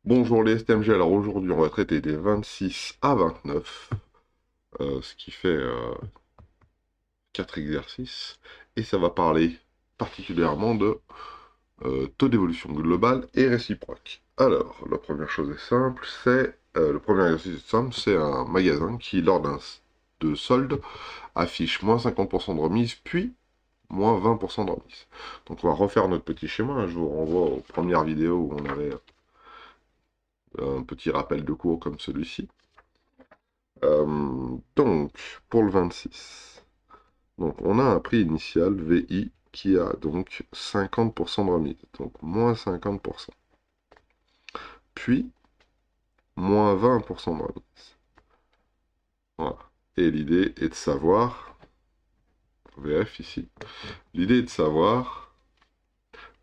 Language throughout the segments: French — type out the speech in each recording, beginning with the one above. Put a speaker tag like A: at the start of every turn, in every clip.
A: Bonjour les STMG, alors aujourd'hui on va traiter des 26 à 29, ce qui fait 4 exercices, et ça va parler particulièrement de taux d'évolution globale et réciproque. Alors, la première chose est simple, le premier exercice est simple, c'est un magasin qui, lors de solde, affiche moins 50% de remise, puis moins 20% de remise. Donc on va refaire notre petit schéma, hein. Je vous renvoie aux premières vidéos où on avait un petit rappel de cours comme celui-ci. Donc, pour le 26, donc on a un prix initial VI qui a donc 50% de remise, donc moins 50%, puis moins 20% de remise. Voilà. Et l'idée est de savoir, VF ici, l'idée est de savoir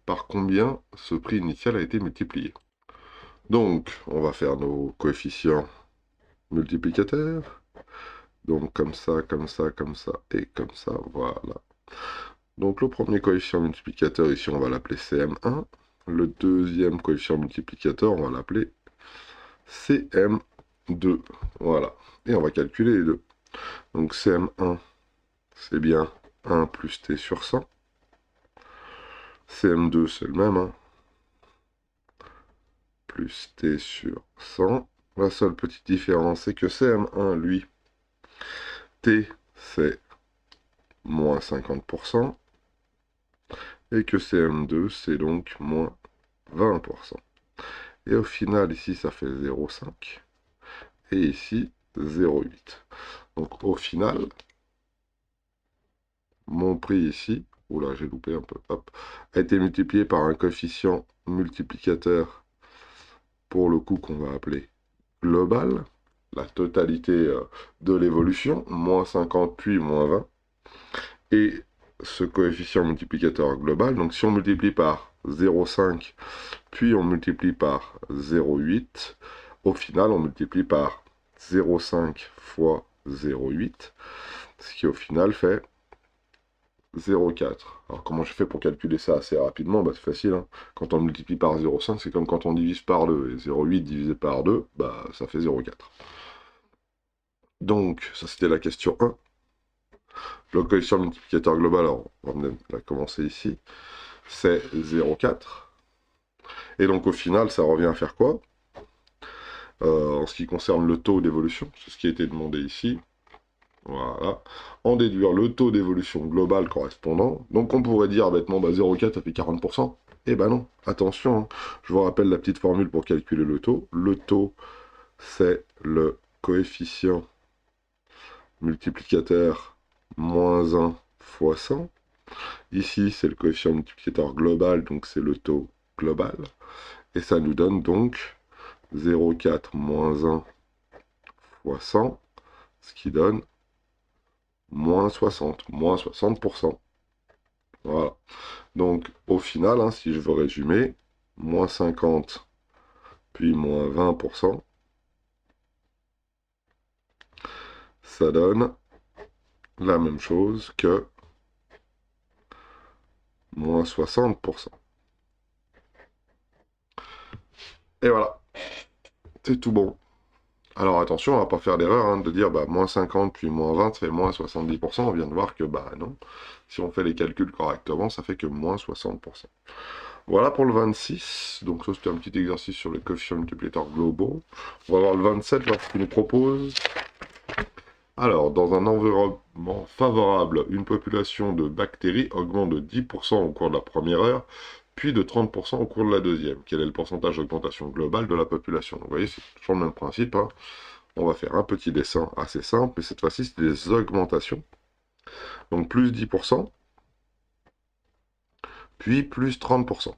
A: par combien ce prix initial a été multiplié. Donc, on va faire nos coefficients multiplicateurs. Donc, comme ça, comme ça, comme ça, et comme ça, voilà. Donc le premier coefficient multiplicateur, ici, on va l'appeler CM1. Le deuxième coefficient multiplicateur, on va l'appeler CM2. Voilà. Et on va calculer les deux. Donc CM1, c'est bien 1 plus T sur 100. CM2, c'est le même, hein, plus T sur 100. La seule petite différence, c'est que CM1, lui, T, c'est moins 50%. Et que CM2, c'est donc moins 20%. Et au final, ici, ça fait 0,5. Et ici, 0,8. Donc au final, mon prix ici, oula, j'ai loupé un peu, hop, a été multiplié par un coefficient multiplicateur, pour le coup, qu'on va appeler global, la totalité de l'évolution, moins 50 puis moins 20. Et ce coefficient multiplicateur global, donc si on multiplie par 0,5, puis on multiplie par 0,8, au final on multiplie par 0,5 fois 0,8, ce qui au final fait 0,4. Alors comment je fais pour calculer ça assez rapidement? Bah, c'est facile, hein. Quand on multiplie par 0,5, c'est comme quand on divise par 2, et 0,8 divisé par 2, bah, ça fait 0,4. Donc, ça c'était la question 1. Le coefficient multiplicateur global, alors on va commencer ici, c'est 0,4. Et donc au final, ça revient à faire quoi? En ce qui concerne le taux d'évolution, c'est ce qui a été demandé ici. Voilà. En déduire le taux d'évolution global correspondant. Donc on pourrait dire bêtement, bah 0,4 ça fait 40%. Eh ben non, attention, hein. Je vous rappelle la petite formule pour calculer le taux. Le taux, c'est le coefficient multiplicateur moins 1 fois 100. Ici, c'est le coefficient multiplicateur global, donc c'est le taux global. Et ça nous donne donc 0,4 moins 1 fois 100, ce qui donne moins 60, moins 60%. Voilà. Donc, au final, hein, si je veux résumer, moins 50, puis moins 20%, ça donne la même chose que moins 60%. Et voilà, c'est tout bon. Alors attention, on va pas faire l'erreur hein, de dire bah, moins 50 puis moins 20, ça fait moins 70%. On vient de voir que bah non, si on fait les calculs correctement, ça fait que moins 60%. Voilà pour le 26. Donc ça c'était un petit exercice sur les coefficients multiplicateurs globaux. On va voir le 27, voir ce qu'il nous propose. Alors, dans un environnement favorable, une population de bactéries augmente de 10% au cours de la première heure, puis de 30% au cours de la deuxième. Quel est le pourcentage d'augmentation globale de la population? Donc, vous voyez, c'est toujours le même principe, hein. On va faire un petit dessin assez simple, mais cette fois-ci, c'est des augmentations. Donc, plus 10%, puis plus 30%.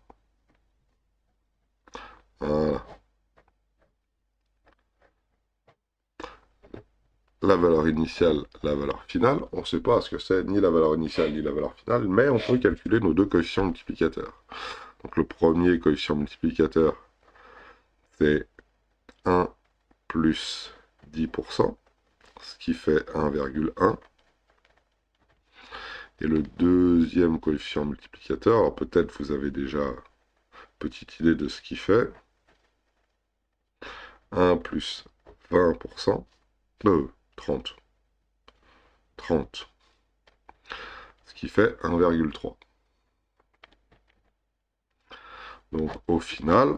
A: Voilà. La valeur initiale, la valeur finale. On ne sait pas ce que c'est ni la valeur initiale ni la valeur finale, mais on peut calculer nos deux coefficients multiplicateurs. Donc le premier coefficient multiplicateur, c'est 1 plus 10%, ce qui fait 1,1. Et le deuxième coefficient multiplicateur, alors peut-être vous avez déjà une petite idée de ce qu'il fait. 1 plus 20%, 30. 30. Ce qui fait 1,3. Donc au final,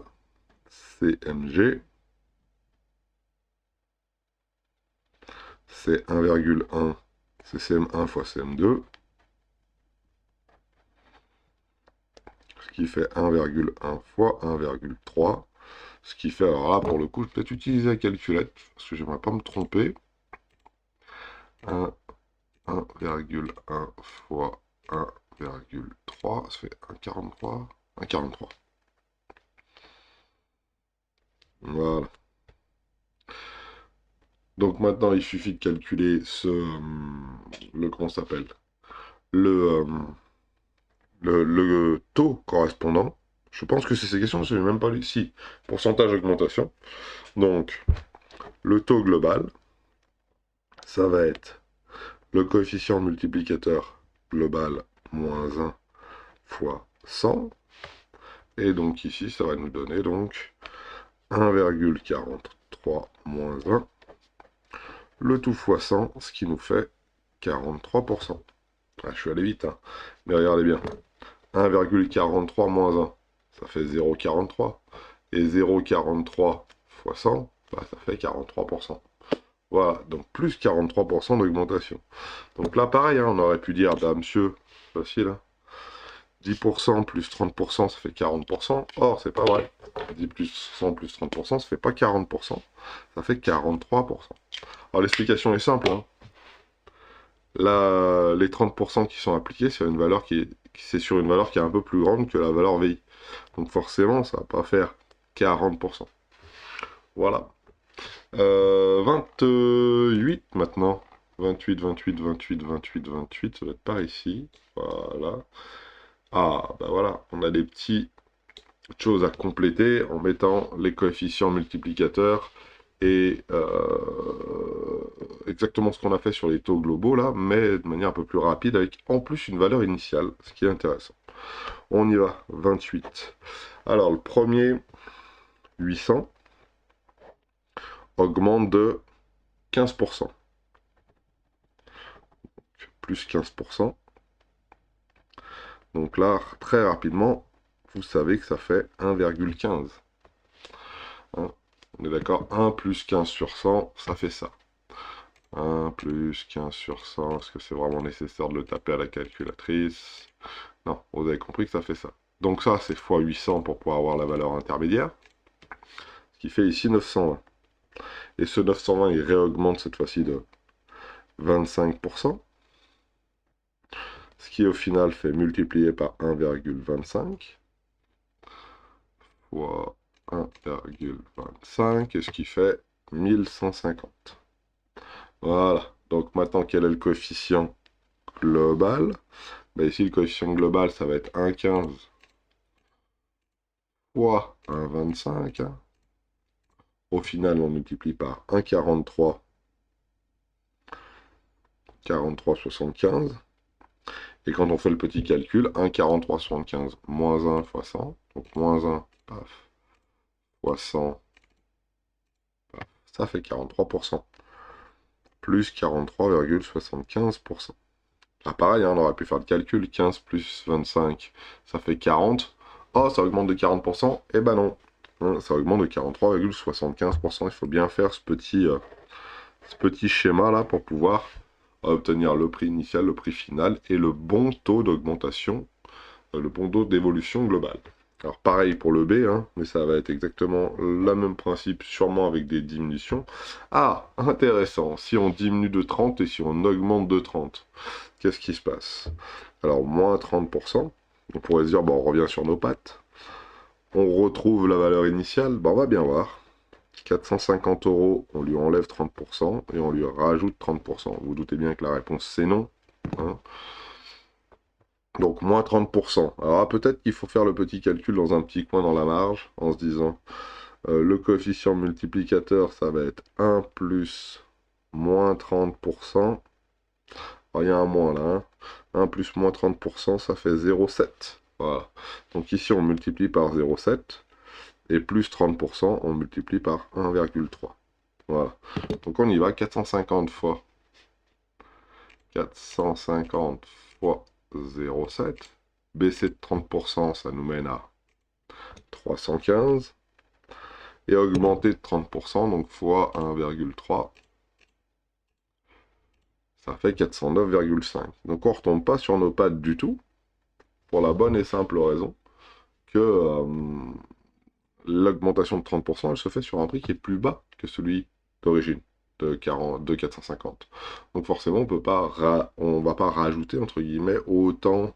A: CMG, c'est 1,1, c'est CM1 fois CM2, ce qui fait 1,1 fois 1,3, ce qui fait, alors là, pour le coup, je vais peut-être utiliser la calculette, parce que j'aimerais pas me tromper. 1,1 fois 1,3, ça fait 1,43. 1,43. Voilà. Donc maintenant, il suffit de calculer comment ça s'appelle, le, le taux correspondant. Je pense que c'est ces questions, je n'ai même pas lu. Si, pourcentage d'augmentation. Donc, le taux global, ça va être le coefficient multiplicateur global moins 1 fois 100. Et donc ici, ça va nous donner donc 1,43 moins 1. Le tout fois 100, ce qui nous fait 43%. Ah, je suis allé vite, hein. Mais regardez bien. 1,43 moins 1, ça fait 0,43. Et 0,43 fois 100, bah, ça fait 43%. Voilà, donc plus 43% d'augmentation. Donc là, pareil, hein, on aurait pu dire, bah, monsieur, facile, hein, 10% plus 30%, ça fait 40%. Or, c'est pas vrai. 10 plus 100 plus 30%, ça fait pas 40%, ça fait 43%. Alors, l'explication est simple, hein. Là, les 30% qui sont appliqués, c'est une valeur c'est sur une valeur qui est un peu plus grande que la valeur VI. Donc forcément, ça va pas faire 40%. Voilà. 28 maintenant. 28, 28, 28, 28, 28, ça va être par ici. Voilà. Ah, bah voilà, on a des petites choses à compléter en mettant les coefficients multiplicateurs et exactement ce qu'on a fait sur les taux globaux là, mais de manière un peu plus rapide avec en plus une valeur initiale, ce qui est intéressant. On y va, 28. Alors le premier, 800, augmente de 15%. Plus 15%. Donc là, très rapidement, vous savez que ça fait 1,15. Hein, on est d'accord, 1 plus 15 sur 100, ça fait ça. 1 plus 15 sur 100, est-ce que c'est vraiment nécessaire de le taper à la calculatrice? Non, vous avez compris que ça fait ça. Donc ça, c'est fois 800 pour pouvoir avoir la valeur intermédiaire. Ce qui fait ici 920. Et ce 920, il réaugmente cette fois-ci de 25%. Ce qui au final fait multiplier par 1,25 fois 1,25, et ce qui fait 1150. Voilà. Donc maintenant, quel est le coefficient global? Ben ici, le coefficient global, ça va être 1,15 fois 1,25. Hein. Au final, on multiplie par 1,43, 43,75. Et quand on fait le petit calcul, 1,43,75 moins 1 fois 100, donc moins 1, paf, fois 100, paf, ça fait 43%. Plus 43,75%. Ah pareil, hein, on aurait pu faire le calcul, 15 plus 25, ça fait 40. Oh, ça augmente de 40%. Eh ben non, hein, ça augmente de 43,75%. Il faut bien faire ce petit schéma là pour pouvoir obtenir le prix initial, le prix final et le bon taux d'augmentation, le bon taux d'évolution globale. Alors pareil pour le B, hein, mais ça va être exactement le même principe, sûrement avec des diminutions. Ah, intéressant, si on diminue de 30 et si on augmente de 30, qu'est-ce qui se passe? Alors moins 30%, on pourrait se dire, bon, on revient sur nos pattes. On retrouve la valeur initiale, bon, on va bien voir. 450 €, on lui enlève 30% et on lui rajoute 30%. Vous, vous doutez bien que la réponse c'est non. Hein. Donc moins 30%. Alors peut-être qu'il faut faire le petit calcul dans un petit coin dans la marge, en se disant, le coefficient multiplicateur, ça va être 1 plus moins 30%. Alors il y a un moins là. Hein. 1 plus moins 30%, ça fait 0,7. Voilà. Donc ici, on multiplie par 0,7. Et plus 30%, on multiplie par 1,3. Voilà. Donc on y va, 450 fois 450 fois 0,7. Baisser de 30%, ça nous mène à 315. Et augmenter de 30%, donc fois 1,3, ça fait 409,5. Donc on ne retombe pas sur nos pattes du tout, pour la bonne et simple raison que l'augmentation de 30%, elle se fait sur un prix qui est plus bas que celui d'origine, de 450. Donc forcément, on va pas rajouter, entre guillemets, autant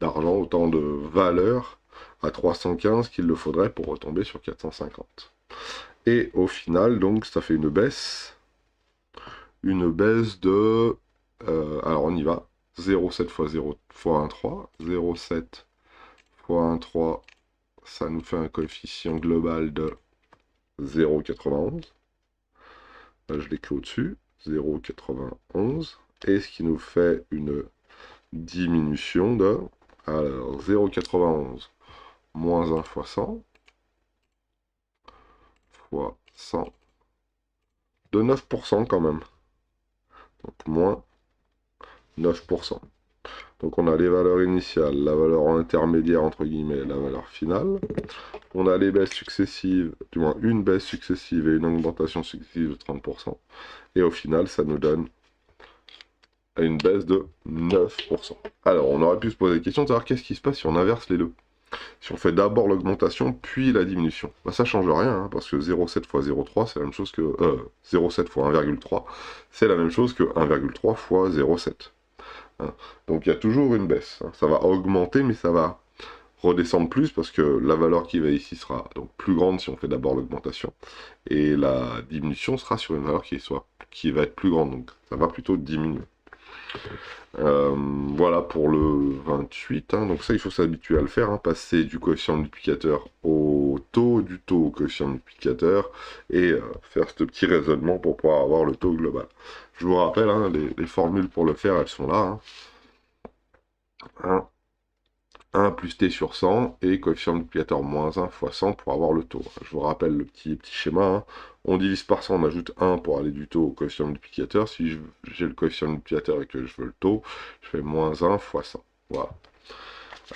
A: d'argent, autant de valeur à 315 qu'il le faudrait pour retomber sur 450. Et au final, donc, ça fait une baisse de... alors on y va, 0,7 fois 0 fois 1,3, 0,7 fois 1,3, ça nous fait un coefficient global de 0,91. Là, je l'écris au-dessus, 0,91. Et ce qui nous fait une diminution de... Alors, 0,91 moins 1 fois 100, fois 100, de 9% quand même. Donc, moins 9%. Donc, on a les valeurs initiales, la valeur intermédiaire, entre guillemets, la valeur finale. On a les baisses successives, du moins une baisse successive et une augmentation successive de 30%. Et au final, ça nous donne une baisse de 9%. Alors, on aurait pu se poser la question de savoir qu'est-ce qui se passe si on inverse les deux. Si on fait d'abord l'augmentation, puis la diminution. Bah, ça ne change rien, hein, parce que 0,7 fois 0,3, c'est la même chose que... 0,7 fois 1,3, c'est la même chose que 1,3 fois 0,7. Hein. Donc, il y a toujours une baisse. Hein. Ça va augmenter, mais ça va redescendre plus, parce que la valeur qui va ici sera donc plus grande si on fait d'abord l'augmentation, et la diminution sera sur une valeur qui va être plus grande, donc ça va plutôt diminuer. Voilà pour le 28, hein. Donc ça il faut s'habituer à le faire, hein. Passer du coefficient multiplicateur au taux, du taux au coefficient multiplicateur, et faire ce petit raisonnement pour pouvoir avoir le taux global. Je vous rappelle, hein, les formules pour le faire, elles sont là, hein. 1 plus t sur 100 et coefficient multiplicateur moins 1 fois 100 pour avoir le taux. Je vous rappelle le petit schéma, hein. On divise par 100, on ajoute 1 pour aller du taux au coefficient multiplicateur. Si j'ai le coefficient multiplicateur et que je veux le taux, je fais moins 1 fois 100. Voilà.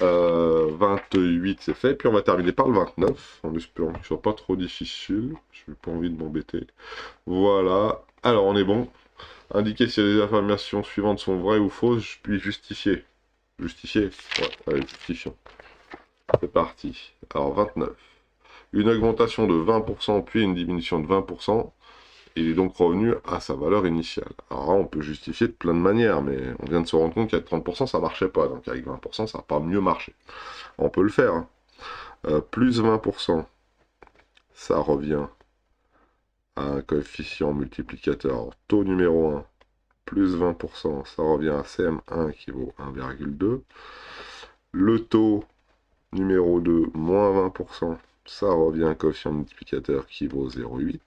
A: 28, c'est fait. Puis on va terminer par le 29, en espérant qu'il ne soit pas trop difficile. Je n'ai pas envie de m'embêter. Voilà. Alors on est bon. Indiquer si les affirmations suivantes sont vraies ou fausses, puis justifier. Justifier? Ouais, allez, justifions. C'est parti. Alors, 29. Une augmentation de 20%, puis une diminution de 20%. Il est donc revenu à sa valeur initiale. Alors là, on peut justifier de plein de manières, mais on vient de se rendre compte qu'avec 30%, ça ne marchait pas. Donc avec 20%, ça n'a pas mieux marché. On peut le faire. Hein. Plus 20%, ça revient à un coefficient multiplicateur taux numéro 1. Plus 20%, ça revient à CM1 qui vaut 1,2. Le taux numéro 2, moins 20%, ça revient à un coefficient multiplicateur qui vaut 0,8.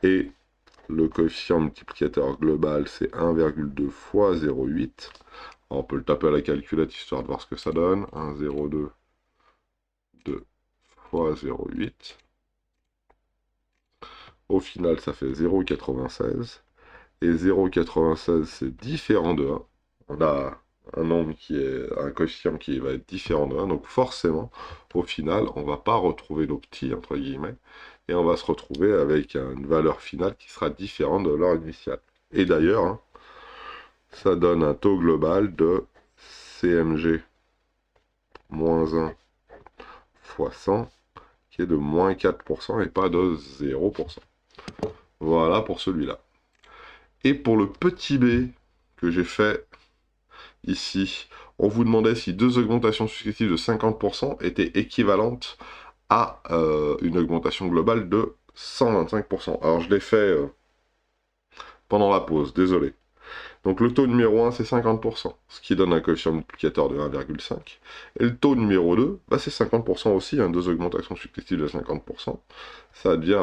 A: Et le coefficient multiplicateur global, c'est 1,2 fois 0,8. On peut le taper à la calculette histoire de voir ce que ça donne. 1,02 2 fois 0,8. Au final, ça fait 0,96. Et 0,96, c'est différent de 1. On a un nombre un coefficient qui va être différent de 1, donc forcément, au final, on ne va pas retrouver nos petits, entre guillemets, et on va se retrouver avec une valeur finale qui sera différente de leur initiale. Et d'ailleurs, hein, ça donne un taux global de CMG moins 1 fois 100, qui est de moins 4% et pas de 0%. Voilà pour celui-là. Et pour le petit b que j'ai fait ici, on vous demandait si deux augmentations successives de 50% étaient équivalentes à une augmentation globale de 125%. Alors je l'ai fait pendant la pause, désolé. Donc le taux numéro 1 c'est 50%, ce qui donne un coefficient multiplicateur de 1,5. Et le taux numéro 2, bah, c'est 50% aussi, hein, deux augmentations successives de 50%. Ça devient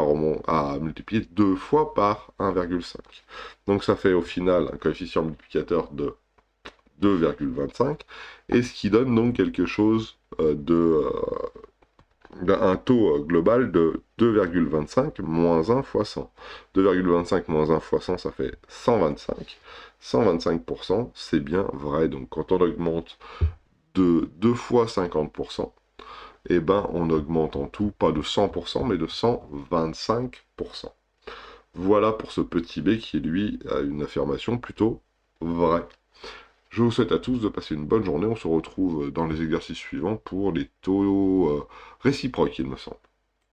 A: à multiplier 2 fois par 1,5. Donc ça fait au final un coefficient multiplicateur de 2,25, et ce qui donne donc quelque chose de un taux global de 2,25 moins 1 fois 100. 2,25 moins 1 fois 100, ça fait 125. 125%, c'est bien vrai. Donc quand on augmente de 2 fois 50%, eh ben on augmente en tout, pas de 100%, mais de 125%. Voilà pour ce petit b qui, lui, a une affirmation plutôt vraie. Je vous souhaite à tous de passer une bonne journée. On se retrouve dans les exercices suivants pour les taux réciproques, il me semble.